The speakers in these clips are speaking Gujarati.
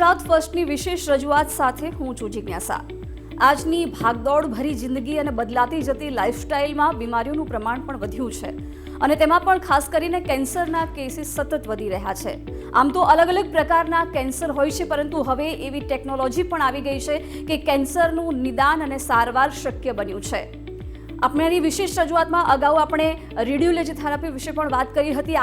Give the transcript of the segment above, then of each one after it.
ગુજરાત ફર્સ્ટની વિશેષ રજૂઆત સાથે હું છું જિજ્ઞાસા. આજની ભાગદોડ ભરી જિંદગી અને બદલાતી જતી લાઈફસ્ટાઈલમાં બીમારીઓનું પ્રમાણ પણ વધ્યું છે અને તેમાં પણ ખાસ કરીને કેન્સરના કેસીસ સતત વધી રહ્યા છે. આમ તો અલગ અલગ પ્રકારના કેન્સર હોય છે, પરંતુ હવે એવી ટેકનોલોજી પણ આવી ગઈ છે કે કેન્સરનું નિદાન અને સારવાર શક્ય બન્યું છે. આપણી વિશેષ રજૂઆતમાં અગાઉ આપણે રેડિયોલોજી થેરાપી વિશે પણ વાત કરી હતી.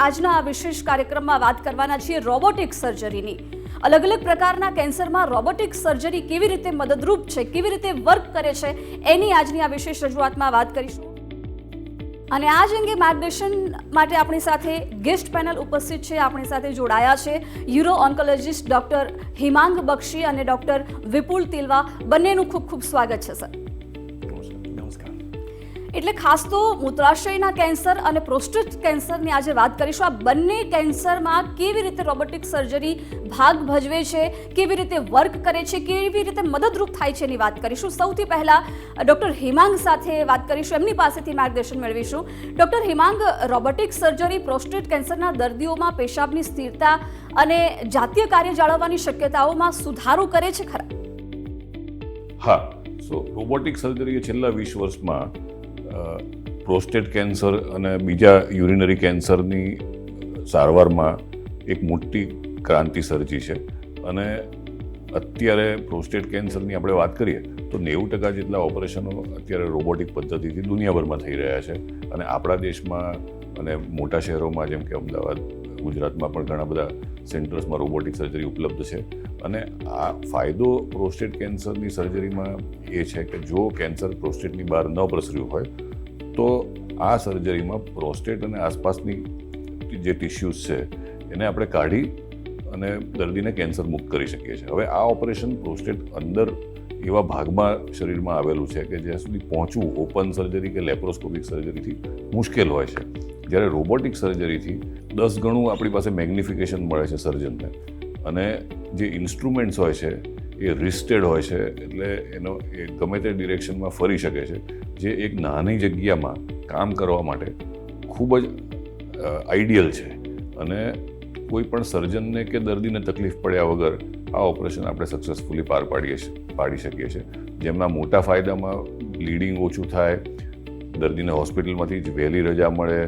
આજના આ વિશેષ કાર્યક્રમમાં વાત કરવાના છીએ રોબોટિક સર્જરીની. અલગ અલગ પ્રકારના કેન્સરમાં રોબોટિક સર્જરી કેવી રીતે મદદરૂપ છે, કેવી રીતે વર્ક કરે છે, એની આજની આ વિશેષ રજૂઆતમાં વાત કરીશું. અને આ જ અંગે માર્ગદર્શન માટે આપણી સાથે ગેસ્ટ પેનલ ઉપસ્થિત છે. આપણી સાથે જોડાયા છે યુરો ઓન્કોલોજીસ્ટ ડૉક્ટર હિમાંગ બક્ષી અને ડૉક્ટર વિપુલ તિલવા. બંનેનું ખૂબ ખૂબ સ્વાગત છે સર. એટલે ખાસ તો મૂત્રાશયના કેન્સર અને પ્રોસ્ટેટ કેન્સરની આજે વાત કરીશું. આ બંને કેન્સરમાં કેવી રીતે રોબોટિક સર્જરી ભાગ ભજવે છે, કેવી રીતે વર્ક કરે છે, કેવી રીતે મદદરૂપ થાય છે એની વાત કરીશું. સૌથી પહેલાં ડૉક્ટર હિમાંગ સાથે વાત કરીશું, એમની પાસેથી માર્ગદર્શન મેળવીશું. Doctor Himang, robotic surgery prostate કેન્સરના દર્દીઓમાં પેશાબની સ્થિરતા અને જાતીય કાર્ય જાળવવાની શક્યતાઓમાં સુધારો કરે છે ખરા? હા, રોબોટિક સર્જરી છેલ્લા 20 વર્ષમાં પ્રોસ્ટેટ કેન્સર અને બીજા યુરિનરી કેન્સરની સારવારમાં એક મોટી ક્રાંતિ સર્જી છે. અને અત્યારે પ્રોસ્ટેટ કેન્સરની આપણે વાત કરીએ તો 90% જેટલા ઓપરેશનો અત્યારે રોબોટિક પદ્ધતિથી દુનિયાભરમાં થઈ રહ્યા છે. અને આપણા દેશમાં અને મોટા શહેરોમાં જેમ કે અમદાવાદ, ગુજરાતમાં પણ ઘણા બધા સેન્ટર્સમાં રોબોટિક સર્જરી ઉપલબ્ધ છે. અને આ ફાયદો પ્રોસ્ટેટ કેન્સરની સર્જરીમાં એ છે કે જો કેન્સર પ્રોસ્ટેટની બહાર ન પ્રસર્યું હોય તો આ સર્જરીમાં પ્રોસ્ટેટ અને આસપાસની જે ટિશ્યુઝ છે એને આપણે કાઢી અને દર્દીને કેન્સર મુક્ત કરી શકીએ છીએ. હવે આ ઓપરેશન પ્રોસ્ટેટ અંદર એવા ભાગમાં શરીરમાં આવેલું છે કે જ્યાં સુધી પહોંચવું ઓપન સર્જરી કે લેપ્રોસ્કોપિક સર્જરીથી મુશ્કેલ હોય છે. જ્યારે રોબોટિક સર્જરીથી 10 ગણું આપણી પાસે મેગ્નિફિકેશન મળે છે સર્જનને. અને જે ઇન્સ્ટ્રુમેન્ટ્સ હોય છે એ રિસ્ટેડ હોય છે, એટલે એનો એ ગમે તે ડિરેક્શનમાં ફરી શકે છે, જે એક નાની જગ્યામાં કામ કરવા માટે ખૂબ જ આઈડિયલ છે. અને કોઈ પણ સર્જનને કે દર્દીને તકલીફ પડ્યા વગર આ ઓપરેશન આપણે સક્સેસફુલી પાડી શકીએ છીએ. જેમના મોટા ફાયદામાં બ્લીડિંગ ઓછું થાય, દર્દીને હોસ્પિટલમાંથી જ વહેલી રજા મળે,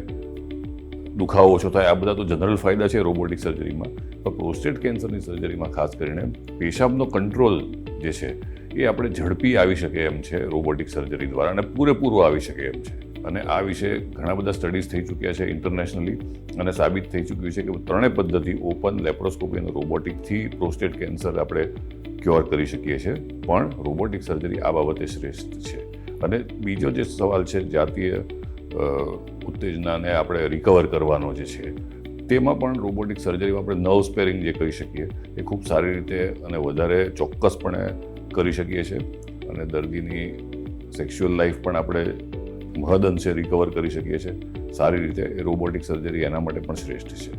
દુખાવો ઓછો થાય, આ બધા તો જનરલ ફાયદા છે રોબોટિક સર્જરીમાં. પણ પ્રોસ્ટેટ કેન્સરની સર્જરીમાં ખાસ કરીને પેશાબનો કંટ્રોલ જે છે એ આપણે ઝડપી આવી શકે એમ છે રોબોટિક સર્જરી દ્વારા, અને પૂરેપૂરું આવી શકે એમ છે. અને આ વિશે ઘણા બધા સ્ટડીઝ થઈ ચૂક્યા છે ઇન્ટરનેશનલી, અને સાબિત થઈ ચૂક્યું છે કે ત્રણેય પદ્ધતિ ઓપન, લેપ્રોસ્કોપી અને રોબોટિકથી પ્રોસ્ટેટ કેન્સર આપણે ક્યોર કરી શકીએ છીએ. પણ રોબોટિક સર્જરી આ બાબતે શ્રેષ્ઠ છે. અને બીજો જે સવાલ છે જાતીય ઉત્તેજનાને આપણે રિકવર કરવાનો જે છે, તેમાં પણ રોબોટિક સર્જરીમાં આપણે નર્વ સ્પેરિંગ જે કહી શકીએ એ ખૂબ સારી રીતે અને વધારે ચોક્કસપણે કરી શકીએ છીએ. અને દર્દીની સેક્સ્યુઅલ લાઈફ પણ આપણે મહદઅંશે રિકવર કરી શકીએ છીએ સારી રીતે. એ રોબોટિક સર્જરી એના માટે પણ શ્રેષ્ઠ છે.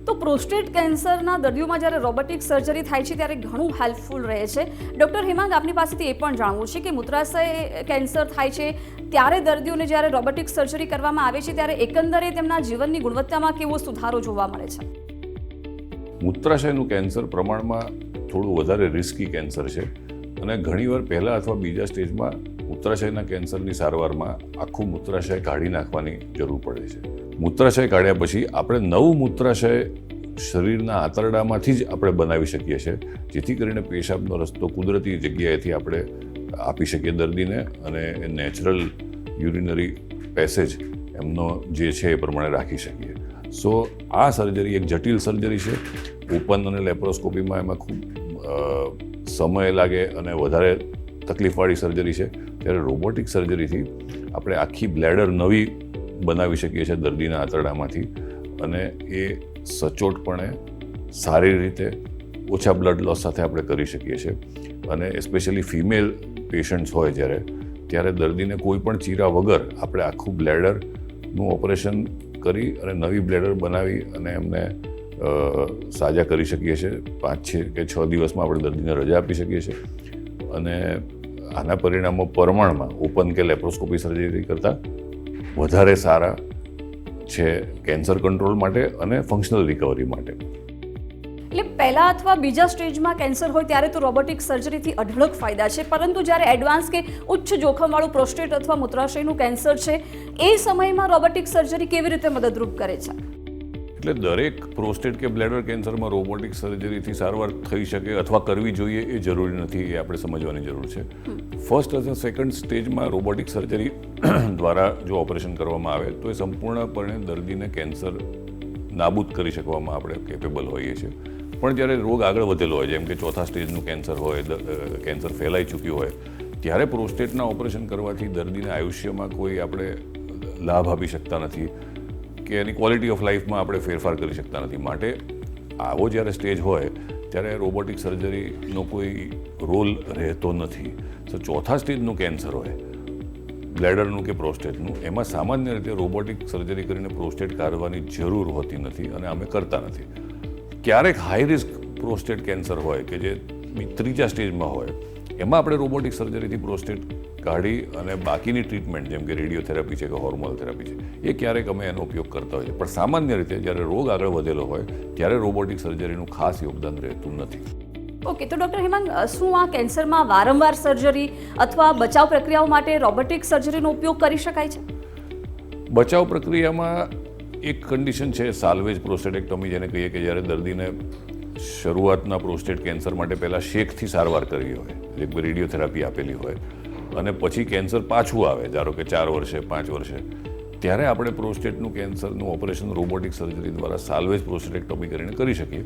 તો પ્રોસ્ટેટ કેન્સરના દર્દીઓમાં જ્યારે રોબોટિક સર્જરી થાય છે ત્યારે ઘણું હેલ્પફુલ રહે છે. ડૉક્ટર હિમાંગ, આપની પાસેથી એ પણ જાણવું છે કે મૂત્રાશય કેન્સર થાય છે ત્યારે દર્દીઓને જ્યારે રોબોટિક સર્જરી કરવામાં આવે છે ત્યારે એકંદરે તેમના જીવનની ગુણવત્તામાં કેવો સુધારો જોવા મળે છે? મૂત્રાશયનું કેન્સર પ્રમાણમાં થોડું વધારે રિસ્કી કેન્સર છે. અને ઘણીવાર પહેલા અથવા બીજા સ્ટેજમાં મૂત્રાશયના કેન્સરની સારવારમાં આખું મૂત્રાશય કાઢી નાખવાની જરૂર પડે છે. મૂત્રાશય કાઢ્યા પછી આપણે નવું મૂત્રાશય શરીરના આંતરડામાંથી જ આપણે બનાવી શકીએ છીએ, જેથી કરીને પેશાબનો રસ્તો કુદરતી જગ્યાએથી આપણે આપી શકીએ દર્દીને, અને નેચરલ યુરિનરી પેસેજ એમનો જે છે એ પ્રમાણે રાખી શકીએ. આ સર્જરી એક જટિલ સર્જરી છે. ઓપન અને લેપ્રોસ્કોપીમાં એમાં ખૂબ સમય લાગે અને વધારે તકલીફવાળી સર્જરી છે. ત્યારે રોબોટિક સર્જરીથી આપણે આખી બ્લેડર નવી બનાવી શકીએ છીએ દર્દીના આંતરડામાંથી, અને એ સચોટપણે સારી રીતે ઓછા બ્લડ લોસ સાથે આપણે કરી શકીએ છીએ. અને એસ્પેશિયલી ફિમેલ પેશન્ટ્સ હોય ત્યારે દર્દીને કોઈ પણ ચીરા વગર આપણે આખું બ્લેડરનું ઓપરેશન કરી અને નવી બ્લેડર બનાવી અને એમને સાજા કરી શકીએ છીએ. 5 કે 6 દિવસમાં આપણે દર્દીને રજા આપી શકીએ છીએ. અને આના પરિણામો પ્રમાણમાં ઓપન કે લેપ્રોસ્કોપી સર્જરી કરતાં વધારે સારા છે કેન્સર કંટ્રોલ માટે અને ફંક્શનલ રિકવરી માટે. એટલે પહેલા અથવા બીજા સ્ટેજમાં કેન્સર હોય ત્યારે તો રોબોટિક સર્જરીથી અઢળક ફાયદા છે, પરંતુ જ્યારે એડવાન્સ કે ઉચ્ચ જોખમવાળું પ્રોસ્ટેટ અથવા મૂત્રાશયનું કેન્સર છે એ સમયમાં રોબોટિક સર્જરી કેવી રીતે મદદરૂપ કરે છે? એટલે દરેક પ્રોસ્ટેટ કે બ્લેડર કેન્સરમાં રોબોટિક સર્જરીથી સારવાર થઈ શકે અથવા કરવી જોઈએ એ જરૂરી નથી, એ આપણે સમજવાની જરૂર છે. ફર્સ્ટ અને સેકન્ડ સ્ટેજમાં રોબોટિક સર્જરી દ્વારા જો ઓપરેશન કરવામાં આવે તો એ સંપૂર્ણપણે દર્દીને કેન્સર નાબૂદ કરી શકવામાં આપણે કેપેબલ હોઈએ છીએ. પણ જ્યારે રોગ આગળ વધેલો હોય, જેમ કે ચોથા સ્ટેજનું કેન્સર હોય, કેન્સર ફેલાઈ ચૂક્યું હોય, ત્યારે પ્રોસ્ટેટના ઓપરેશન કરવાથી દર્દીને આયુષ્યમાં કોઈ આપણે લાભ આપી શકતા નથી કે એની ક્વોલિટી ઓફ લાઈફમાં આપણે ફેરફાર કરી શકતા નથી. માટે આવો જ્યારે સ્ટેજ હોય ત્યારે રોબોટિક સર્જરીનો કોઈ રોલ રહેતો નથી. તો ચોથા સ્ટેજનું કેન્સર હોય, બ્લેડરનું કે પ્રોસ્ટેટનું, એમાં સામાન્ય રીતે રોબોટિક સર્જરી કરીને પ્રોસ્ટેટ કાઢવાની જરૂર હોતી નથી અને અમે કરતા નથી. ક્યારેક હાઈ રિસ્ક પ્રોસ્ટેટ કેન્સર હોય કે જે ત્રીજા સ્ટેજમાં હોય, એમાં આપણે રોબોટિક સર્જરીથી પ્રોસ્ટેટ કાઢી અને બાકીની ટ્રીટમેન્ટ જેમ કે રેડિયોથેરાપી છે કે હોર્મોનલ થેરાપી છે એ ક્યારેક અમે એનો ઉપયોગ કરતા હોઈએ. પણ સામાન્ય રીતે જ્યારે રોગ આગળ વધેલો હોય ત્યારે રોબોટિક સર્જરીનું ખાસ યોગદાન રહેતું નથી. ઓકે, તો ડૉક્ટર હેમાંગ, શું આ કેન્સરમાં વારંવાર સર્જરી અથવા બચાવ પ્રક્રિયાઓ માટે રોબોટિક સર્જરીનો ઉપયોગ કરી શકાય છે? બચાવ પ્રક્રિયામાં એક કન્ડિશન છે સાલ્વેજ પ્રોસ્ટેટેક્ટોમી, જેને કહીએ કે જ્યારે દર્દીને શરૂઆતના પ્રોસ્ટેટ કેન્સર માટે પહેલાં શેકથી સારવાર કરવી હોય, એક રેડિયોથેરાપી આપેલી હોય, અને પછી કેન્સર પાછું આવે, ધારો કે 4 વર્ષે 5 વર્ષે, ત્યારે આપણે પ્રોસ્ટેટનું કેન્સરનું ઓપરેશન રોબોટિક સર્જરી દ્વારા સાલ્વેજ પ્રોસ્ટેટેક્ટોમી કરીને કરી શકીએ.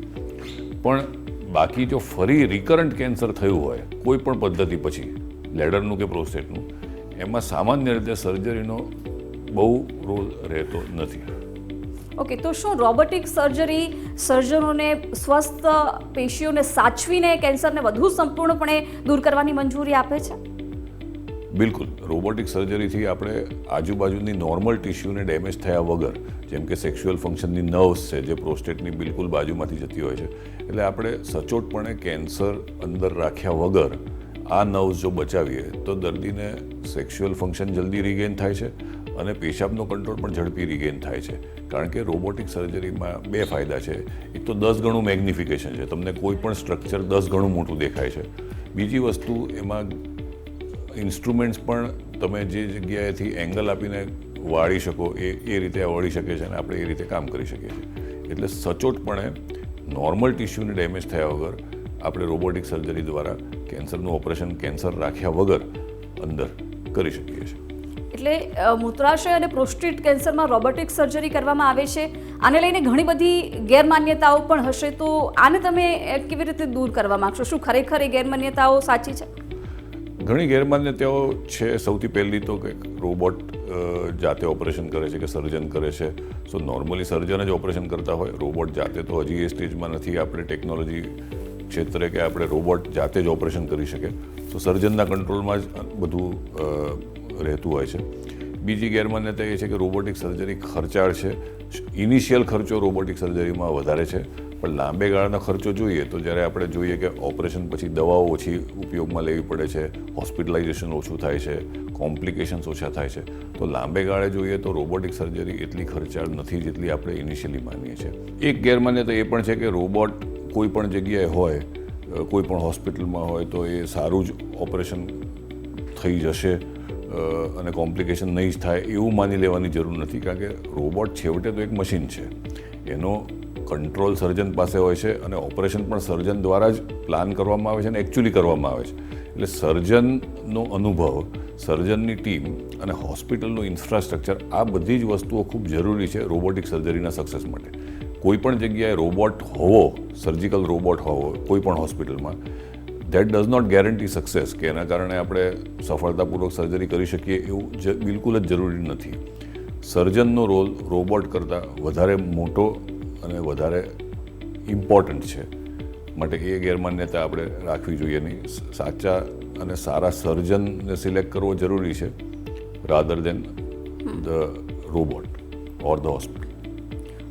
પણ બાકી જો ફરી રિકરન્ટ કેન્સર થયું હોય કોઈ પણ પદ્ધતિ પછી, બ્લેડરનું કે પ્રોસ્ટેટનું, એમાં સામાન્ય રીતે સર્જરીનો બહુ રોલ રહેતો નથી. ઓકે, તો શું રોબોટિક સર્જરી સર્જનોને સ્વસ્થ પેશીઓને સાચવીને કેન્સરને વધુ સંપૂર્ણપણે દૂર કરવાની મંજૂરી આપે છે? બિલકુલ. રોબોટિક સર્જરીથી આપણે આજુબાજુની નોર્મલ ટિશ્યુને ડેમેજ થયા વગર, જેમ કે સેક્સ્યુઅલ ફંક્શનની નર્વ્સ છે જે પ્રોસ્ટેટની બિલકુલ બાજુમાંથી જતી હોય છે, એટલે આપણે સચોટપણે કેન્સર અંદર રાખ્યા વગર આ નર્વ્સ જો બચાવીએ તો દર્દીને સેક્સ્યુઅલ ફંક્શન જલ્દી રિગેન થાય છે અને પેશાબનો કંટ્રોલ પણ ઝડપી રિગેન થાય છે. કારણ કે રોબોટિક સર્જરીમાં 2 ફાયદા છે. એક તો 10 ગણું મેગ્નિફિકેશન છે, તમને કોઈ પણ સ્ટ્રક્ચર 10 ગણું મોટું દેખાય છે. બીજી વસ્તુ, એમાં ઇન્સ્ટ્રુમેન્ટ્સ પણ તમે જે જગ્યાએથી એંગલ આપીને વાળી શકો એ રીતે વળી શકે છે અને આપણે એ રીતે કામ કરી શકીએ છીએ. એટલે સચોટપણે નોર્મલ ટિશ્યુને ડેમેજ થયા વગર આપણે રોબોટિક સર્જરી દ્વારા કેન્સરનું ઓપરેશન કેન્સર રાખ્યા વગર અંદર કરી શકીએ છીએ. એટલે મૂત્રાશય અને પ્રોસ્ટેટ કેન્સરમાં રોબોટિક સર્જરી કરવામાં આવે છે. આને લઈને ઘણી બધી ગેરમાન્યતાઓ પણ હશે, તો આને તમે કેવી રીતે દૂર કરવા માંગશો? શું ખરેખર એ ગેરમાન્યતાઓ સાચી છે? ઘણી ગેરમાન્યતાઓ છે. સૌથી પહેલી તો કે રોબોટ જાતે ઓપરેશન કરે છે કે સર્જન કરે છે. સો નોર્મલી સર્જન જ ઓપરેશન કરતા હોય, રોબોટ જાતે તો હજી એ સ્ટેજમાં નથી આપણે ટેકનોલોજી ક્ષેત્રે કે આપણે રોબોટ જાતે જ ઓપરેશન કરી શકે. તો સર્જનના કંટ્રોલમાં જ બધું રહેતું હોય છે. બીજી ગેરમાન્યતા એ છે કે રોબોટિક સર્જરી ખર્ચાળ છે. ઇનિશિયલ ખર્ચો રોબોટિક સર્જરીમાં વધારે છે, પણ લાંબે ગાળાનો ખર્ચો જોઈએ તો જ્યારે આપણે જોઈએ કે ઓપરેશન પછી દવાઓ ઓછી ઉપયોગમાં લેવી પડે છે, હોસ્પિટલાઇઝેશન ઓછું થાય છે, કોમ્પ્લિકેશન્સ ઓછા થાય છે, તો લાંબે ગાળે જોઈએ તો રોબોટિક સર્જરી એટલી ખર્ચાળ નથી જેટલી આપણે ઇનિશિયલી માનીએ છીએ. એક ગેરમાન્યતા એ પણ છે કે રોબોટ કોઈ પણ જગ્યાએ હોય, કોઈ પણ હોસ્પિટલમાં હોય તો એ સારું જ ઓપરેશન થઈ જશે અને કોમ્પ્લિકેશન નહીં જ થાય એવું માની લેવાની જરૂર નથી. કારણ કે રોબોટ છેવટે તો એક મશીન છે, એનો કંટ્રોલ સર્જન પાસે હોય છે અને ઓપરેશન પણ સર્જન દ્વારા જ પ્લાન કરવામાં આવે છે અને એકચ્યુઅલી કરવામાં આવે છે. એટલે સર્જનનો અનુભવ, સર્જનની ટીમ અને હોસ્પિટલનું ઇન્ફ્રાસ્ટ્રક્ચર, આ બધી જ વસ્તુઓ ખૂબ જરૂરી છે રોબોટિક સર્જરીના સક્સેસ માટે. કોઈ પણ જગ્યાએ રોબોટ હોવો, સર્જિકલ રોબોટ હોવો કોઈ પણ હોસ્પિટલમાં, that does not guarantee success, કે એના કારણે આપણે સફળતાપૂર્વક સર્જરી કરી શકીએ એવું બિલકુલ જ જરૂરી નથી. સર્જનનો રોલ રોબોટ કરતાં વધારે મોટો અને વધારે ઇમ્પોર્ટન્ટ છે. માટે એ ગેરમાન્યતા આપણે રાખવી જોઈએ નહીં. સાચા અને સારા સર્જનને સિલેક્ટ કરવો જરૂરી છે rather then the robot or the hospital.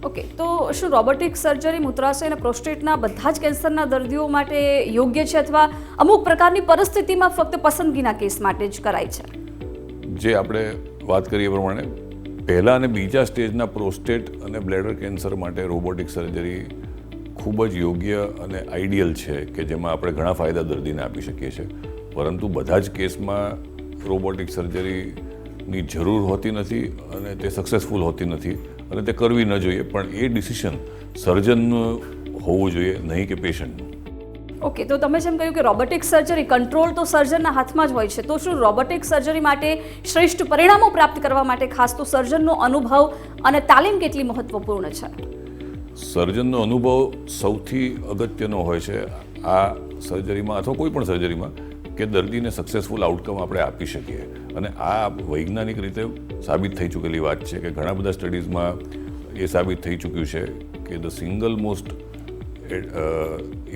Okay, તો શું રોબોટિક સર્જરી મૂત્રાશય અને પ્રોસ્ટેટના બધા જ કેન્સરના દર્દીઓ માટે યોગ્ય છે અથવા અમુક પ્રકારની પરિસ્થિતિમાં ફક્ત પસંદગીના કેસ માટે જ કરાય છે? જે આપણે વાત કરીએ પ્રમાણે પહેલા અને બીજા સ્ટેજના પ્રોસ્ટેટ અને બ્લેડર કેન્સર માટે રોબોટિક સર્જરી ખૂબ જ યોગ્ય અને આઈડિયલ છે કે જેમાં આપણે ઘણા ફાયદા દર્દીને આપી શકીએ છીએ, પરંતુ બધા જ કેસમાં રોબોટિક સર્જરીની જરૂર હોતી નથી અને તે સક્સેસફુલ હોતી નથી અને તે કરવી ન જોઈએ, પણ એ ડિસિઝન સર્જનનું હોવું જોઈએ, નહીં કે પેશન્ટનું. ઓકે, તો તમે જેમ કહ્યું કે રોબોટિક સર્જરી કંટ્રોલ તો સર્જનના હાથમાં જ હોય છે, તો શું રોબોટિક સર્જરી માટે શ્રેષ્ઠ પરિણામો પ્રાપ્ત કરવા માટે ખાસ તો સર્જનનો અનુભવ અને તાલીમ કેટલી મહત્વપૂર્ણ છે? સર્જનનો અનુભવ સૌથી અગત્યનો હોય છે આ સર્જરીમાં અથવા કોઈ પણ સર્જરીમાં, કે દર્દીને સક્સેસફુલ આઉટકમ આપણે આપી શકીએ. અને આ વૈજ્ઞાનિક રીતે સાબિત થઈ ચૂકેલી વાત છે કે ઘણા બધા સ્ટડીઝમાં એ સાબિત થઈ ચૂક્યું છે કે the single most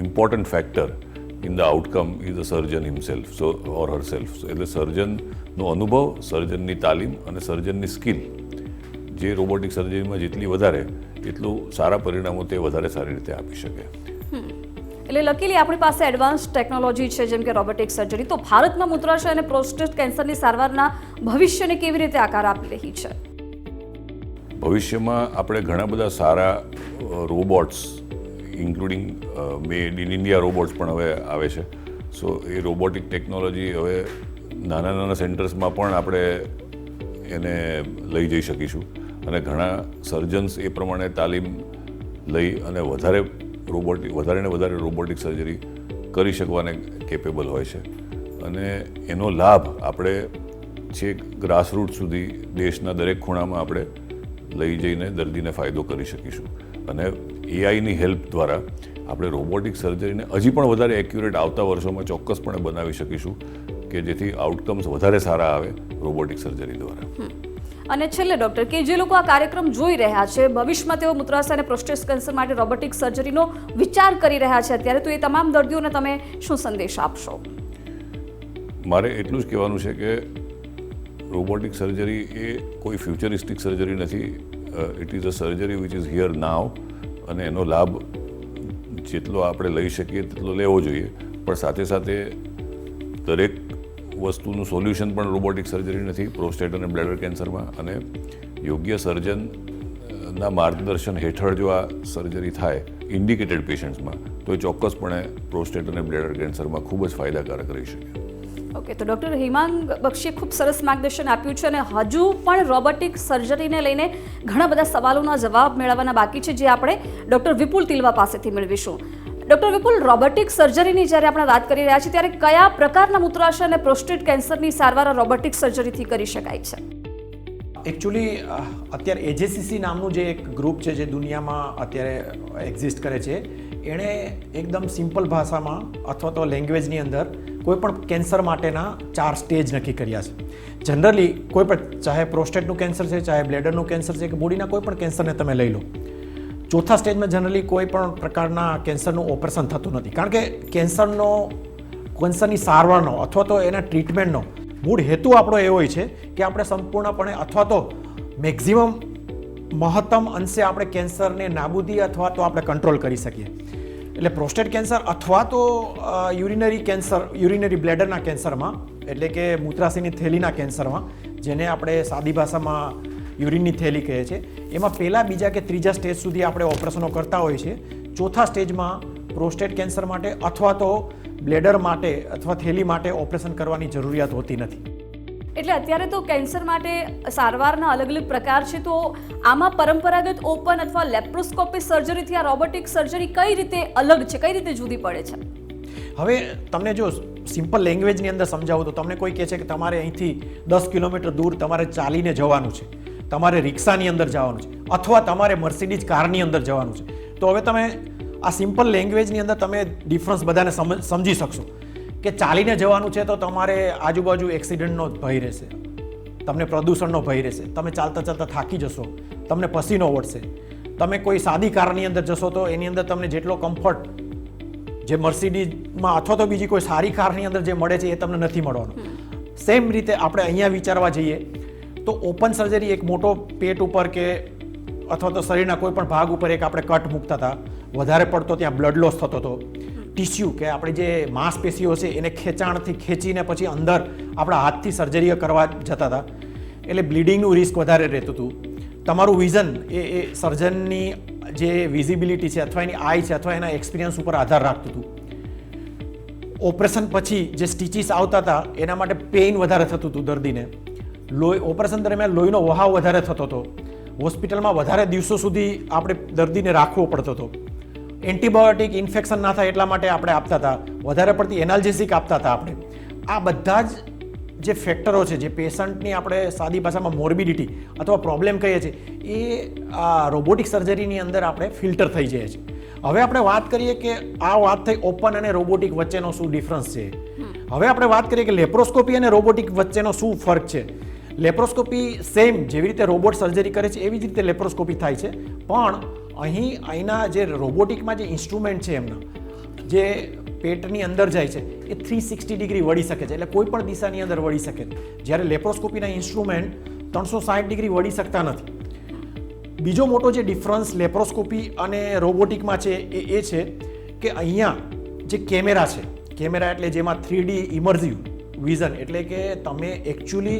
important factor in the outcome is the surgeon himself or herself. એટલે સર્જનનો અનુભવ, સર્જનની તાલીમ અને સર્જનની સ્કિલ જે રોબોટિક સર્જરીમાં જેટલી વધારે એટલું સારા પરિણામો તે વધારે સારી રીતે આપી શકે. એટલે લકીલી આપણી પાસે એડવાન્સ ટેકનોલોજી છે જેમ કે રોબોટિક સર્જરી. તો ભારતમાં મૂત્રાશય અને પ્રોસ્ટેટ કેન્સરની સારવારના ભવિષ્યને કેવી રીતે આકાર આપી રહી છે? ભવિષ્યમાં આપણે ઘણા બધા સારા robots including made in India robots પણ હવે આવે છે. સો એ રોબોટિક ટેકનોલોજી હવે નાના નાના સેન્ટર્સમાં પણ આપણે એને લઈ જઈ શકીશું અને ઘણા સર્જન્સ એ પ્રમાણે તાલીમ લઈ અને વધારે ને વધારે રોબોટિક સર્જરી કરી શકવાને કેપેબલ હોય છે. અને એનો લાભ આપણે છેક ગ્રાસરૂટ સુધી દેશના દરેક ખૂણામાં આપણે લઈ જઈને દર્દીને ફાયદો કરી શકીશું. અને એઆઈની હેલ્પ દ્વારા આપણે રોબોટિક સર્જરીને હજી પણ વધારે એક્યુરેટ આવતા વર્ષોમાં ચોક્કસપણે બનાવી શકીશું કે જેથી આઉટકમ્સ વધારે સારા આવે રોબોટિક સર્જરી દ્વારા. અને છેલ્લે ડૉક્ટર, કે જે લોકો આ કાર્યક્રમ જોઈ રહ્યા છે, ભવિષ્યમાં તેઓ મૂત્રાશય અને પ્રોસ્ટેટ કેન્સર માટે રોબોટિક સર્જરીનો વિચાર કરી રહ્યા છે અત્યારે, તો એ તમામ દર્દીઓને તમે શું સંદેશ આપશો? મારે એટલું જ કહેવાનું છે કે રોબોટિક સર્જરી એ કોઈ ફ્યુચરિસ્ટિક સર્જરી નથી. It is a surgery which is here now અને એનો લાભ જેટલો આપણે લઈ શકીએ તેટલો લેવો જોઈએ. પણ સાથે સાથે દરેક વસ્તુનું સોલ્યુશન પણ રોબોટિક સર્જરી નથી પ્રોસ્ટેટ અને બ્લેડર કેન્સરમાં. અને યોગ્ય સર્જનના માર્ગદર્શન હેઠળ જો આ સર્જરી થાય ઇન્ડિકેટેડ પેશન્ટ્સમાં તો એ ચોક્કસપણે પ્રોસ્ટેટ અને બ્લેડર કેન્સરમાં ખૂબ જ ફાયદાકારક રહી શકે. ઓકે, તો ડૉક્ટર હિમાંગ બક્ષીએ ખૂબ સરસ માર્ગદર્શન આપ્યું છે અને હજુ પણ રોબોટિક સર્જરીને લઈને ઘણા બધા સવાલોના જવાબ મેળવવાના બાકી છે, જે આપણે ડૉક્ટર વિપુલ તિલવા પાસેથી મેળવીશું. ડૉક્ટર વિપુલ, રોબોટિક સર્જરીની જ્યારે આપણે વાત કરી રહ્યા છીએ ત્યારે કયા પ્રકારના મૂત્રાશય અને પ્રોસ્ટેટ કેન્સરની સારવાર રોબોટિક સર્જરીથી કરી શકાય છે? એકચ્યુઅલી અત્યારે એજેસીસી નામનું જે એક ગ્રુપ છે જે દુનિયામાં અત્યારે એક્ઝિસ્ટ કરે છે, એણે એકદમ સિમ્પલ ભાષામાં અથવા તો લેંગ્વેજની અંદર કોઈ પણ કેન્સર માટેના 4 સ્ટેજ નક્કી કર્યા છે. જનરલી કોઈ પણ, ચાહે પ્રોસ્ટેટનું કેન્સર છે, ચાહે બ્લેડરનું કેન્સર છે, કે બોડીના કોઈ પણ કેન્સરને તમે લઈ લો, ચોથા સ્ટેજમાં જનરલી કોઈ પણ પ્રકારના કેન્સરનું ઓપરેશન થતું નથી. કારણ કે કેન્સરની સારવારનો અથવા તો એના ટ્રીટમેન્ટનો મૂળ હેતુ આપણો એ હોય છે કે આપણે સંપૂર્ણપણે અથવા તો મેક્ઝિમમ મહત્તમ અંશે આપણે કેન્સરને નાબૂદી અથવા તો આપણે કંટ્રોલ કરી શકીએ. એટલે પ્રોસ્ટેટ કેન્સર અથવા તો યુરિનરી બ્લેડરના કેન્સરમાં, એટલે કે મૂત્રાશયની થેલીના કેન્સરમાં, જેને આપણે સાદી ભાષામાં યુરિનની થેલી કહે છે, એમાં પહેલા, બીજા કે ત્રીજા સ્ટેજ સુધી આપણે ઓપરેશનો કરતા હોઈએ છીએ. ચોથા સ્ટેજમાં પ્રોસ્ટેટ કેન્સર માટે અથવા તો બ્લેડર માટે અથવા થેલી માટે ઓપરેશન કરવાની જરૂરિયાત હોતી નથી. એટલે અત્યારે તો કેન્સર માટે સારવારના અલગ અલગ પ્રકાર છે, તો આમાં પરંપરાગત ઓપન અથવા લેપ્રોસ્કોપી સર્જરીથી આ રોબોટિક સર્જરી કઈ રીતે અલગ છે, કઈ રીતે જુદી પડે છે? હવે તમને જો સિમ્પલ લેંગ્વેજની અંદર સમજાવું તો તમને કોઈ કહે છે કે તમારે અહીંથી 10 કિલોમીટર દૂર તમારે ચાલીને જવાનું છે, તમારે રિક્ષાની અંદર જવાનું છે, અથવા તમારે મર્સિડીઝ કારની અંદર જવાનું છે, તો હવે તમે આ સિમ્પલ લેંગ્વેજની અંદર તમે ડિફરન્સ બધાને સમજી શકશો કે ચાલીને જવાનું છે તો તમારે આજુબાજુ એક્સિડન્ટનો ભય રહેશે, તમને પ્રદૂષણનો ભય રહેશે, તમે ચાલતા ચાલતા થાકી જશો, તમને પસીનો વળશે. તમે કોઈ સાદી કારની અંદર જશો તો એની અંદર તમને જેટલો કમ્ફર્ટ જે મર્સિડીઝમાં અથવા તો બીજી કોઈ સારી કારની અંદર જે મળે છે એ તમને નથી મળવાનો. સેમ રીતે આપણે અહીંયા વિચારવા જઈએ તો ઓપન સર્જરી એક મોટો પેટ ઉપર કે અથવા તો શરીરના કોઈ પણ ભાગ ઉપર એક આપણે કટ મૂકતા હતા, વધારે પડતો ત્યાં બ્લડ લોસ થતો હતો. ટિશ્યુ કે આપણે જે માંસપેશીઓ છે એને ખેંચાણથી ખેંચીને પછી અંદર આપણા હાથથી સર્જરીઓ કરવા જતા હતા, એટલે બ્લીડિંગનું રિસ્ક વધારે રહેતું હતું. તમારું વિઝન એ સર્જનની જે વિઝિબિલિટી છે અથવા એની આઈ છે અથવા એના એક્સપિરિયન્સ ઉપર આધાર રાખતું હતું. ઓપરેશન પછી જે સ્ટીચીસ આવતા હતા એના માટે પેઇન વધારે થતું હતું દર્દીને. ઓપરેશન દરમિયાન લોહીનો વહાવ વધારે થતો હતો. હોસ્પિટલમાં વધારે દિવસો સુધી આપણે દર્દીને રાખવો પડતો હતો. એન્ટીબાયોટિક ઇન્ફેક્શન ના થાય એટલા માટે આપણે આપતા હતા. વધારે પડતી એનાલ્જેસિક આપતા હતા આપણે. આ બધા જ જે ફેક્ટરો છે, જે પેશન્ટની આપણે સાદી ભાષામાં મોર્બિડિટી અથવા પ્રોબ્લેમ કહીએ છીએ, એ આ રોબોટિક સર્જરીની અંદર આપણે ફિલ્ટર થઈ જાય છે. હવે આપણે વાત કરીએ કે આ વાત થઈ ઓપન અને રોબોટિક વચ્ચેનો શું ડિફરન્સ છે. હવે આપણે વાત કરીએ કે લેપ્રોસ્કોપી અને રોબોટિક વચ્ચેનો શું ફરક છે. લેપ્રોસ્કોપી સેમ જેવી રીતે રોબોટ સર્જરી કરે છે એવી જ રીતે લેપ્રોસ્કોપી થાય છે, પણ અહીંના જે રોબોટિકમાં જે ઇન્સ્ટ્રુમેન્ટ છે એમના જે પેટની અંદર જાય છે એ 360 ડિગ્રી વળી શકે છે, એટલે કોઈ પણ દિશાની અંદર વળી શકે છે. જ્યારે લેપ્રોસ્કોપીના ઇન્સ્ટ્રુમેન્ટ 360 ડિગ્રી વળી શકતા નથી. બીજો મોટો જે ડિફરન્સ લેપ્રોસ્કોપી અને રોબોટિકમાં છે એ છે કે અહીંયા જે કેમેરા છે, કેમેરા એટલે જેમાં 3D ઇમર્સિવ વિઝન, એટલે કે તમે એકચ્યુઅલી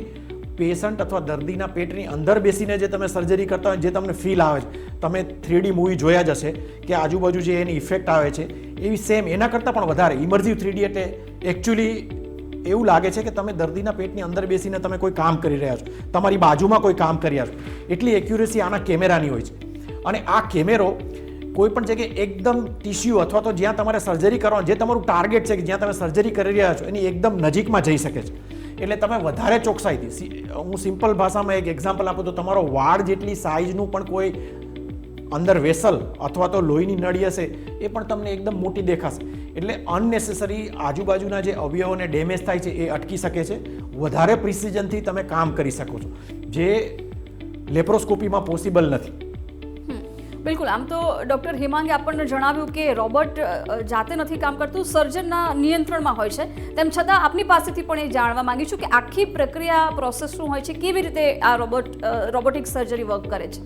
પેશન્ટ અથવા દર્દીના પેટની અંદર બેસીને જે તમે સર્જરી કરતા હોય જે તમને ફીલ આવે છે, તમે 3D મૂવી જોયા જ હશે કે આજુબાજુ જે એની ઇફેક્ટ આવે છે એવી સેમ એના કરતાં પણ વધારે ઇમર્સિવ 3D એટલે એકચ્યુઅલી એવું લાગે છે કે તમે દર્દીના પેટની અંદર બેસીને તમે કોઈ કામ કરી રહ્યા છો, તમારી બાજુમાં કોઈ કામ કરી રહ્યા છો. એટલી એક્યુરેસી આના કેમેરાની હોય છે. અને આ કેમેરો કોઈ પણ જગ્યાએ એકદમ ટિશ્યુ અથવા તો જ્યાં તમારે સર્જરી કરવાનું, જે તમારું ટાર્ગેટ છે કે જ્યાં તમે સર્જરી કરી રહ્યા છો એની એકદમ નજીકમાં જઈ શકે છે. એટલે તમે વધારે ચોકસાઈથી, હું સિમ્પલ ભાષામાં એક એક્ઝામ્પલ આપું તો તમારો વાળ જેટલી સાઇઝનું પણ કોઈ અંદર વેસલ અથવા તો લોહીની નળી હશે એ પણ તમને એકદમ મોટી દેખાશે. એટલે અનનેસેસરી આજુબાજુના જે અવયવોને ડેમેજ થાય છે એ અટકી શકે છે. વધારે પ્રિસિઝનથી તમે કામ કરી શકો છો, જે લેપ્રોસ્કોપીમાં પોસિબલ નથી. બિલકુલ. આમ તો ડૉક્ટર હેમાંગે આપણને જણાવ્યું કે રોબોટ જાતે નથી કામ કરતું, સર્જનના નિયંત્રણમાં હોય છે. તેમ છતાં આપની પાસેથી પણ એ જાણવા માંગી છું કે આખી પ્રક્રિયા પ્રોસેસ શું હોય છે, કેવી રીતે આ રોબોટિક સર્જરી વર્ક કરે છે.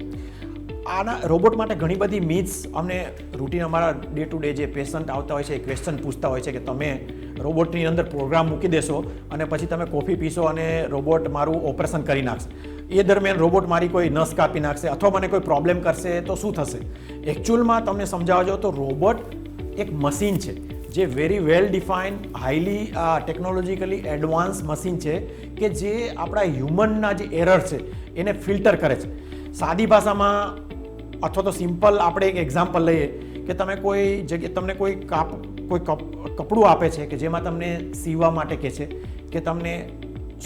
આના રોબોટ માટે ઘણી બધી મિથ્સ અમને રૂટીન અમારા ડે ટુ ડે જે પેશન્ટ આવતા હોય છે એ ક્વેશ્ચન પૂછતા હોય છે કે તમે રોબોટની અંદર પ્રોગ્રામ મૂકી દેશો અને પછી તમે કોફી પીશો અને રોબોટ મારું ઓપરેશન કરી નાખશે. એ દરમિયાન રોબોટ મારી કોઈ નસ કાપી નાખશે અથવા મને કોઈ પ્રોબ્લેમ કરશે તો શું થશે. એકચ્યુઅલમાં તમને સમજાવજો તો રોબોટ એક મશીન છે જે very well define, highly technologically advance machine છે કે જે આપણા હ્યુમનના જે એરર છે એને ફિલ્ટર કરે છે. સાદી ભાષામાં અથવા તો સિમ્પલ આપણે એક એક્ઝામ્પલ લઈએ કે તમે કોઈ જગ્યાએ તમને કોઈ કપડું આપે છે કે જેમાં તમને સીવવા માટે કહે છે કે તમને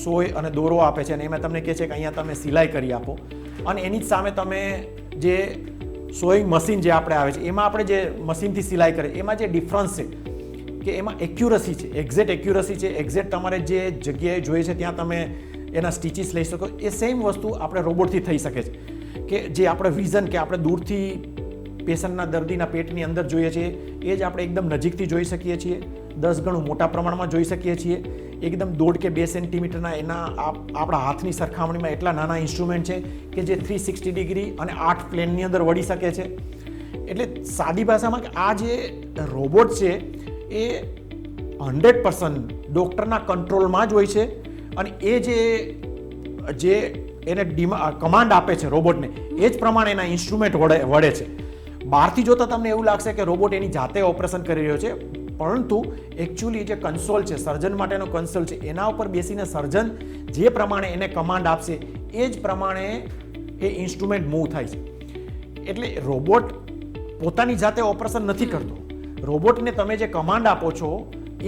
સોય અને દોરો આપે છે અને એમાં તમને કહે છે કે અહીંયા તમે સિલાઈ કરી આપો, અને એની જ સામે તમે જે સોઈંગ મશીન જે આપણે આવે છે એમાં આપણે જે મશીનથી સિલાઈ કરીએ એમાં જે ડિફરન્સ છે કે એમાં એક્યુરસી છે, એક્ઝેક્ટ એક્યુરસી છે, એક્ઝેક્ટ તમારે જે જગ્યાએ જોઈએ છે ત્યાં તમે એના સ્ટીચીસ લઈ શકો. એ સેમ વસ્તુ આપણે રોબોટથી થઈ શકે છે કે જે આપણે વિઝન કે આપણે દૂરથી પેશન્ટના દર્દીના પેટની અંદર જોઈએ છીએ એ જ આપણે એકદમ નજીકથી જોઈ શકીએ છીએ, 10 ગણું મોટા પ્રમાણમાં જોઈ શકીએ છીએ. એકદમ 1.5 કે 2 સેન્ટીમીટરના એના આપણા હાથની સરખામણીમાં એટલા નાના ઇન્સ્ટ્રુમેન્ટ છે કે જે 360 ડિગ્રી અને 8 પ્લેનની અંદર વળી શકે છે. એટલે સાદી ભાષામાં કે આ જે રોબોટ છે એ 100% ડૉક્ટરના કંટ્રોલમાં જ હોય છે અને એ જે એને કમાન્ડ આપે છે રોબોટને એ જ પ્રમાણે એના ઇન્સ્ટ્રુમેન્ટ વળે છે. બહારથી જોતાં તમને એવું લાગશે કે રોબોટ એની જાતે ઓપરેશન કરી રહ્યો છે, પરંતુ એકચ્યુઅલી જે કન્સોલ છે, સર્જન માટેનો કન્સોલ છે, એના ઉપર બેસીને સર્જન જે પ્રમાણે એને કમાન્ડ આપશે એ જ પ્રમાણે એ ઇન્સ્ટ્રુમેન્ટ મૂવ થાય છે. એટલે રોબોટ પોતાની જાતે ઓપરેશન નથી કરતો. રોબોટને તમે જે કમાન્ડ આપો છો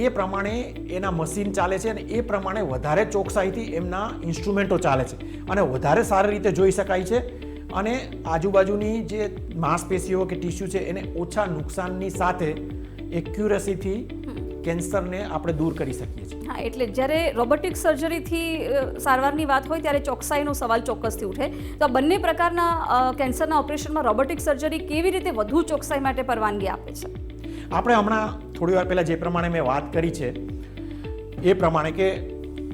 એ પ્રમાણે એના મશીન ચાલે છે અને એ પ્રમાણે વધારે ચોકસાઈથી એમના ઇન્સ્ટ્રુમેન્ટો ચાલે છે અને વધારે સારી રીતે જોઈ શકાય છે અને આજુબાજુની જે માંસપેશીઓ કે ટિશ્યુ છે એને ઓછા નુકસાનની સાથે એક્યુરસીથી કેન્સરને આપણે દૂર કરી શકીએ છીએ. હા, એટલે જ્યારે રોબોટિક સર્જરીથી સારવારની વાત હોય ત્યારે ચોકસાઈનો સવાલ ચોક્કસથી ઉઠે. તો આ બંને પ્રકારના કેન્સરના ઓપરેશનમાં રોબોટિક સર્જરી કેવી રીતે વધુ ચોકસાઈ માટે પરવાનગી આપે છે? આપણે હમણાં થોડી વાર પહેલાં જે પ્રમાણે મેં વાત કરી છે એ પ્રમાણે કે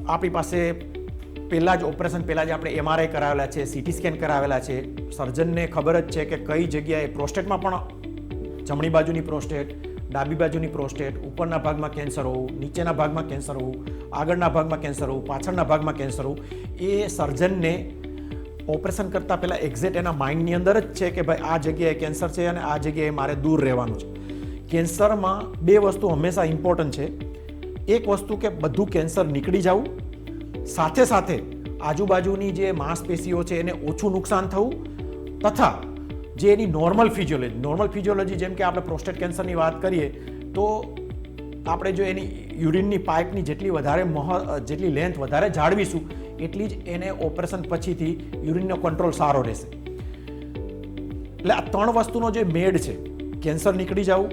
આપણી પાસે પહેલાં જ ઓપરેશન પહેલાં જ આપણે MRI કરાવેલા છે, CT સ્કેન કરાવેલા છે. સર્જનને ખબર જ છે કે કઈ જગ્યાએ પ્રોસ્ટેટમાં પણ જમણી બાજુની પ્રોસ્ટેટ, ડાબી બાજુની પ્રોસ્ટેટ, ઉપરના ભાગમાં કેન્સર હોવું, નીચેના ભાગમાં કેન્સર હોવું, આગળના ભાગમાં કેન્સર હોવું, પાછળના ભાગમાં કેન્સર હોવું, એ સર્જનને ઓપરેશન કરતાં પહેલાં એક્ઝેક્ટ એના માઇન્ડની અંદર જ છે કે ભાઈ આ જગ્યાએ કેન્સર છે અને આ જગ્યાએ મારે દૂર રહેવાનું છે. કેન્સરમાં બે વસ્તુ હંમેશા ઇમ્પોર્ટન્ટ છે. એક વસ્તુ કે બધું કેન્સર નીકળી જવું, સાથે સાથે આજુબાજુની જે માંસપેશીઓ છે એને ઓછું નુકસાન થવું, તથા જે એની નોર્મલ ફિઝિયોલોજી જેમ કે આપણે પ્રોસ્ટેટ કેન્સરની વાત કરીએ તો આપણે જો એની યુરિનની પાઇપની જેટલી લેન્થ વધારે જાળવીશું એટલી જ એને ઓપરેશન પછીથી યુરિનનો કંટ્રોલ સારો રહેશે. એટલે આ ત્રણ વસ્તુનો જે મેળ છે, કેન્સર નીકળી જવું,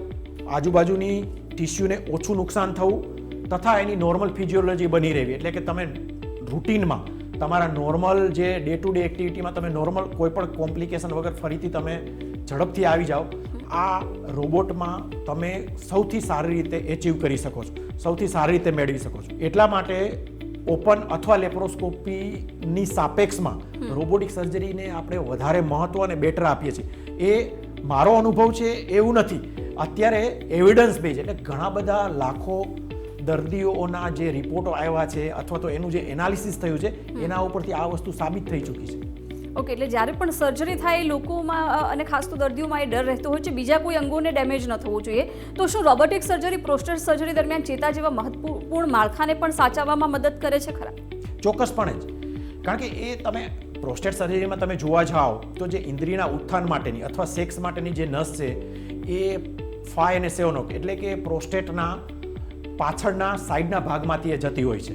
આજુબાજુની ટિશ્યુને ઓછું નુકસાન થવું, તથા એની નોર્મલ ફિઝિયોલોજી બની રહેવી, એટલે કે તમે રૂટીનમાં તમારા નોર્મલ જે ડે ટુ ડે એક્ટિવિટીમાં તમે નોર્મલ કોઈ પણ કોમ્પ્લિકેશન વગર ફરીથી તમે ઝડપથી આવી જાઓ, આ રોબોટમાં તમે સૌથી સારી રીતે એચીવ કરી શકો છો, સૌથી સારી રીતે મેળવી શકો છો. એટલા માટે ઓપન અથવા લેપ્રોસ્કોપીની સાપેક્ષમાં રોબોટિક સર્જરીને આપણે વધારે મહત્વ અને બેટર આપીએ છીએ. એ મારો અનુભવ છે એવું નથી. અત્યારે એવિડન્સ બેઝ એટલે ઘણા બધા લાખો દર્દીઓના જે રિપોર્ટો આવ્યા છે અથવા તો એનું જે એનાલિસિસ થયું છે એના ઉપરથી આ વસ્તુ સાબિત થઈ ચૂકી છે. ઓકે, એટલે જ્યારે પણ સર્જરી થાય લોકોમાં અને ખાસ તો દર્દીઓમાં એ ડર રહેતો હોય છે બીજા કોઈ અંગોને ડેમેજ ન થવું જોઈએ, તો શું રોબોટિક સર્જરી પ્રોસ્ટેટ સર્જરી દરમિયાન ચેતા જેવા મહત્વપૂર્ણ માળખાને પણ સાચવવામાં મદદ કરે છે ખરા? ચોક્કસપણે જ. કારણ કે એ તમે પ્રોસ્ટેટ સર્જરીમાં તમે જોવા જાઓ તો જે ઇન્દ્રિયના ઉત્થાન માટેની અથવા સેક્સ માટેની જે નસ છે એ 5 અને 7 એટલે કે પ્રોસ્ટેટના પાછળના સાઈડના ભાગમાંથી એ જતી હોય છે.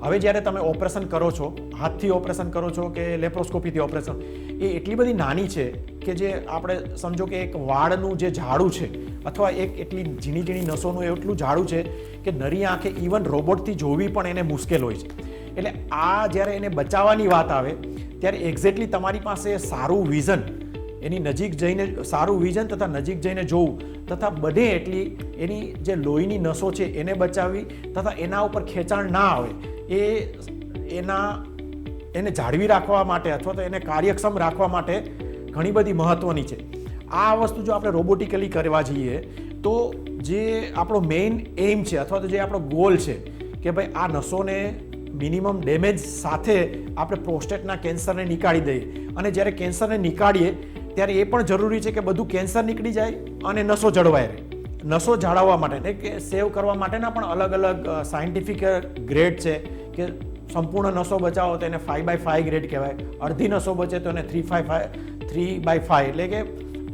હવે જ્યારે તમે ઓપરેશન કરો છો, હાથથી ઓપરેશન કરો છો કે લેપ્રોસ્કોપીથી ઓપરેશન, એ એટલી બધી નાની છે કે જે આપણે સમજો કે એક વાળનું જે ઝાડું છે અથવા એક એટલી ઝીણી ઝીણી નસોનું એટલું ઝાડું છે કે નરી આંખે ઇવન રોબોટથી જોવી પણ એને મુશ્કેલ હોય છે. એટલે આ જ્યારે એને બચાવવાની વાત આવે ત્યારે એક્ઝેક્ટલી તમારી પાસે સારું વિઝન, એની નજીક જઈને સારું વિઝન તથા નજીક જઈને જોવું તથા બને એટલી એની જે લોહીની નસો છે એને બચાવવી તથા એના ઉપર ખેંચાણ ના આવે એને જાળવી રાખવા માટે અથવા તો એને કાર્યક્ષમ રાખવા માટે ઘણી બધી મહત્વની છે. આ વસ્તુ જો આપણે રોબોટિકલી કરવા જઈએ તો જે આપણો મેઇન એઇમ છે અથવા તો જે આપણો ગોલ છે કે ભાઈ આ નસોને મિનિમમ ડેમેજ સાથે આપણે પ્રોસ્ટેટના કેન્સરને નીકાળી દઈએ, અને જ્યારે કેન્સરને નીકાળીએ ત્યારે એ પણ જરૂરી છે કે બધું કેન્સર નીકળી જાય અને નસો જળવાઈ રહે. નસો જાળવવા માટે કે સેવ કરવા માટેના પણ અલગ અલગ સાયન્ટિફિક ગ્રેડ છે કે સંપૂર્ણ નસો બચાવો તો એને 5/5 ગ્રેડ કહેવાય, અડધી નસો બચે તો એને 3/5 એટલે કે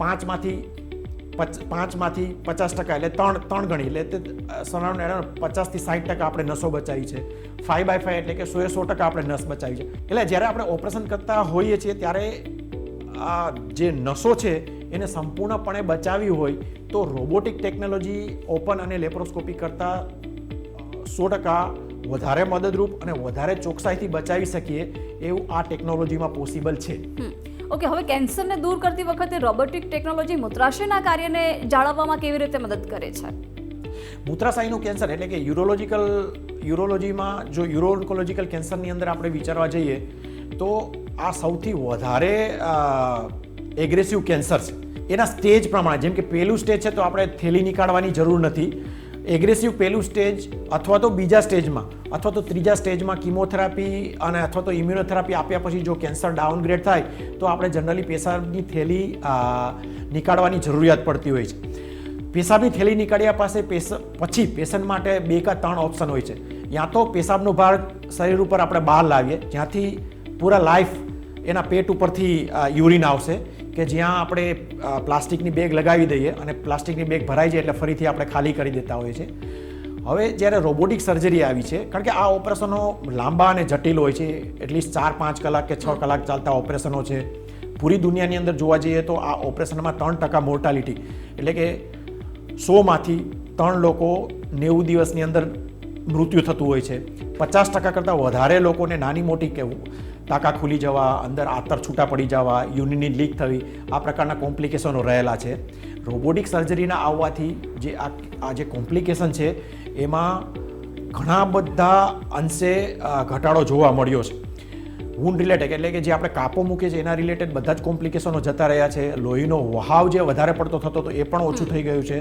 5માંથી 50% એટલે ત્રણ ગણી એટલે સરાઉન્ડ 50 થી 60% આપણે નસો બચાવી છે. 5/5 એટલે કે 100% આપણે નસ બચાવી છે. એટલે જ્યારે આપણે ઓપરેશન કરતા હોઈએ છીએ ત્યારે આ જે નસો છે એને સંપૂર્ણપણે બચાવી હોય તો રોબોટિક ટેકનોલોજી ઓપન અને લેપ્રોસ્કોપી કરતાં 100% વધારે મદદરૂપ અને વધારે ચોકસાઈથી બચાવી શકીએ એવું આ ટેકનોલોજીમાં પોસિબલ છે. ઓકે, હવે કેન્સરને દૂર કરતી વખતે રોબોટિક ટેકનોલોજી મૂત્રાશયના કાર્યને જાળવવામાં કેવી રીતે મદદ કરે છે? મૂત્રાશયનું કેન્સર એટલે કે યુરોલોજીમાં જો યુરો-ઓન્કોલોજીકલ કેન્સરની અંદર આપણે વિચારવા જઈએ તો આ સૌથી વધારે એગ્રેસિવ કેન્સર છે. એના સ્ટેજ પ્રમાણે જેમ કે પહેલું સ્ટેજ છે તો આપણે થેલી નીકાળવાની જરૂર નથી. એગ્રેસિવ પહેલું સ્ટેજ અથવા તો બીજા સ્ટેજમાં અથવા તો ત્રીજા સ્ટેજમાં કિમોથેરાપી અને અથવા તો ઇમ્યુનોથેરાપી આપ્યા પછી જો કેન્સર ડાઉનગ્રેડ થાય તો આપણે જનરલી પેશાબની થેલી નીકાળવાની જરૂરિયાત પડતી હોય છે. પેશાબની થેલી નીકાળ્યા પછી પેશન્ટ માટે 2 કે 3 ઓપ્શન હોય છે. યા તો પેશાબનો ભાગ શરીર ઉપર આપણે બહાર લાવીએ જ્યાંથી પૂરા લાઈફ એના પેટ ઉપરથી યુરિન આવશે કે જ્યાં આપણે પ્લાસ્ટિકની બેગ લગાવી દઈએ અને પ્લાસ્ટિકની બેગ ભરાઈ જાય એટલે ફરીથી આપણે ખાલી કરી દેતા હોઈએ છીએ. હવે જ્યારે રોબોટિક સર્જરી આવી છે, કારણ કે આ ઓપરેશનો લાંબા અને જટિલ હોય છે, એટલીસ્ટ 4-5 કલાક કે 6 કલાક ચાલતા ઓપરેશનો છે. પૂરી દુનિયાની અંદર જોવા જઈએ તો આ ઓપરેશનમાં 3% મોર્ટાલિટી એટલે કે 100માંથી 3 લોકો 90 દિવસની અંદર મૃત્યુ થતું હોય છે. 50% કરતાં વધારે લોકોને નાની મોટી કહેવું ટાંકા ખુલી જવા, અંદર આંતર છૂટા પડી જવા, યુરિનની લીક થવી, આ પ્રકારના કોમ્પ્લિકેશનો રહેલા છે. રોબોટિક સર્જરીના આવવાથી જે આ જે કોમ્પ્લિકેશન છે એમાં ઘણા બધા અંશે ઘટાડો જોવા મળ્યો છે. વૂન્ડ રિલેટેડ એટલે કે જે આપણે કાપો મૂકીએ છીએ એના રિલેટેડ બધા જ કોમ્પ્લિકેશનો જતા રહ્યા છે. લોહીનો વહાવ જે વધારે પડતો થતો હતો એ પણ ઓછું થઈ ગયું છે.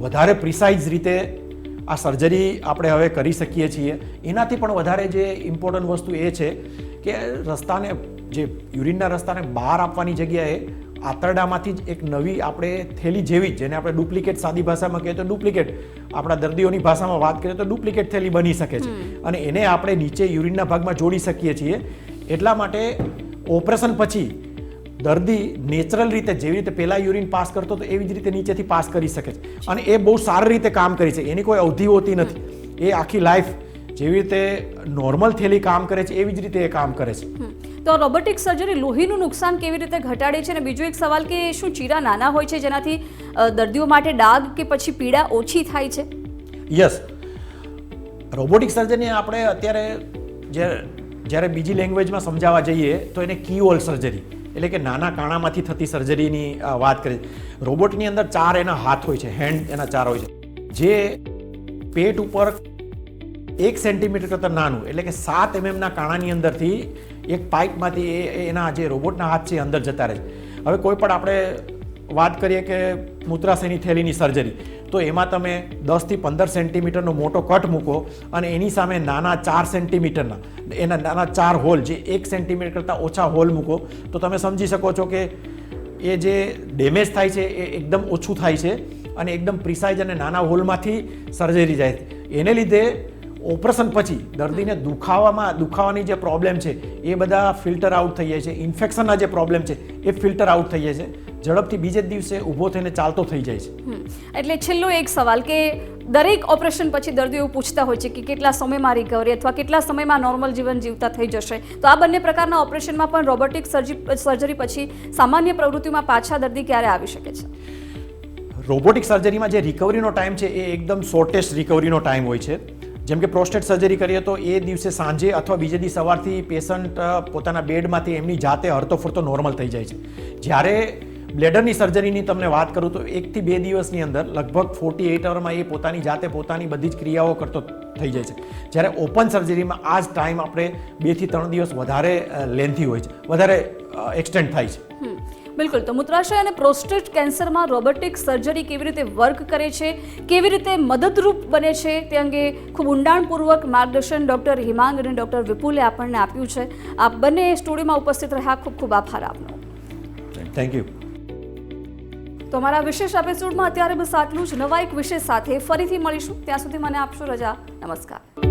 વધારે પ્રિસાઇઝ રીતે આ સર્જરી આપણે હવે કરી શકીએ છીએ. એનાથી પણ વધારે જે ઇમ્પોર્ટન્ટ વસ્તુ એ છે કે રસ્તાને જે યુરિનના રસ્તાને બહાર આપવાની જગ્યાએ આંતરડામાંથી જ એક નવી આપણે થેલી જેવી જ, જેને આપણે ડુપ્લિકેટ, સાદી ભાષામાં કહીએ તો ડુપ્લિકેટ, આપણા દર્દીઓની ભાષામાં વાત કરીએ તો ડુપ્લિકેટ થેલી બની શકે છે અને એને આપણે નીચે યુરિનના ભાગમાં જોડી શકીએ છીએ. એટલા માટે ઓપરેશન પછી દર્દી નેચરલ રીતે જેવી રીતે પહેલાં યુરિન પાસ કરતો હતો એવી જ રીતે નીચેથી પાસ કરી શકે છે અને એ બહુ સારી રીતે કામ કરી છે. એની કોઈ અવધિ હોતી નથી. એ આખી લાઈફ જેવી રીતે નોર્મલ થેલી કામ કરે છે એવી જ રીતે એ કામ કરે છે. તો રોબોટિક સર્જરી લોહીનું નુકસાન કેવી રીતે ઘટાડે છે? અને બીજો એક સવાલ કે શું ચીરા નાના હોય છે જેનાથી દર્દીઓ માટે ડાઘ કે પછી પીડા ઓછી થાય છે? યસ, રોબોટિક સર્જરી આપણે અત્યારે જ્યારે બીજી લેંગ્વેજમાં સમજાવવા જઈએ તો એને કીહોલ સર્જરી એટલે કે નાના કાણામાંથી થતી સર્જરીની વાત કરીએ. રોબોટની અંદર 4 એના હાથ હોય છે, હેન્ડ એના 4 હોય છે, જે પેટ ઉપર 1 સેન્ટીમીટર કરતાં નાનું એટલે કે 7 mm ના કાણાની અંદરથી એક પાઇપમાંથી એના જે રોબોટના હાથ છે એ અંદર જતા રહે છે. હવે કોઈ પણ આપણે વાત કરીએ કે મૂત્રાશયની થેલીની સર્જરી, તો એમાં તમે 10 થી 15 સેન્ટીમીટરનો મોટો કટ મૂકો અને એની સામે નાના 4 સેન્ટીમીટરના એના નાના 4 હોલ, જે 1 સેન્ટીમીટર કરતાં ઓછા હોલ મૂકો તો તમે સમજી શકો છો કે એ જે ડેમેજ થાય છે એ એકદમ ઓછું થાય છે અને એકદમ પ્રિસાઇઝ અને નાના હોલમાંથી સર્જરી જાય છે. એને લીધે ઓપરેશન પછી દર્દીને દુખાવાની જે પ્રોબ્લેમ છે એ બધા ફિલ્ટર આઉટ થઈ જાય છે. ઇન્ફેક્શનના જે પ્રોબ્લેમ છે એ ફિલ્ટર આઉટ થઈ જાય છે. ઝડપથી બીજે જ દિવસે ઊભો થઈને ચાલતો થઈ જાય છે. એટલે છેલ્લો એક સવાલ કે દરેક ઓપરેશન પછી દર્દીઓ પૂછતા હોય છે કે કેટલા સમયમાં રિકવરી અથવા કેટલા સમયમાં નોર્મલ જીવન જીવતા થઈ જશે. તો આ બંને પ્રકારના ઓપરેશનમાં પણ રોબોટિક સર્જરી પછી સામાન્ય પ્રવૃત્તિમાં પાછા દર્દી ક્યારે આવી શકે છે? રોબોટિક સર્જરીમાં જે રિકવરીનો ટાઈમ છે એ એકદમ શોર્ટેસ્ટ રિકવરીનો ટાઈમ હોય છે. જેમ કે પ્રોસ્ટેટ સર્જરી કરીએ તો એ દિવસે સાંજે અથવા બીજે દિવસ સવારથી પેશન્ટ પોતાના બેડમાંથી એમની જાતે હરતો ફરતો નોર્મલ થઈ જાય છે. જ્યારે બ્લેડરની સર્જરીની તમને વાત કરું તો 1 થી 2 દિવસની અંદર લગભગ 48 અવરમાં એ પોતાની જાતે પોતાની બધી જ ક્રિયાઓ કરતો થઈ જાય છે. જ્યારે ઓપન સર્જરીમાં આ જ ટાઈમ આપણે 2 થી 3 દિવસ વધારે લેન્થી હોય છે, વધારે એક્સટેન્ડ થાય છે. બિલકુલ. તો મૂત્રાશય અને પ્રોસ્ટેટ કેન્સરમાં રોબોટિક સર્જરી કેવી રીતે વર્ક કરે છે, કેવી રીતે મદદરૂપ બને છે, તે અંગે ખૂબ ઊંડાણપૂર્વક માર્ગદર્શન ડૉક્ટર હિમાંગ અને ડૉક્ટર વિપુલે આપણને આપ્યું છે. આપ બંને સ્ટુડિયોમાં ઉપસ્થિત રહ્યા, ખૂબ ખૂબ આભાર આપનો. Thank you. તો અમારા વિશેષ એપિસોડમાં અત્યારે બસ આટલું જ. નવા એક વિષય સાથે ફરીથી મળીશું. ત્યાં સુધી મને આપશો રજા. નમસ્કાર.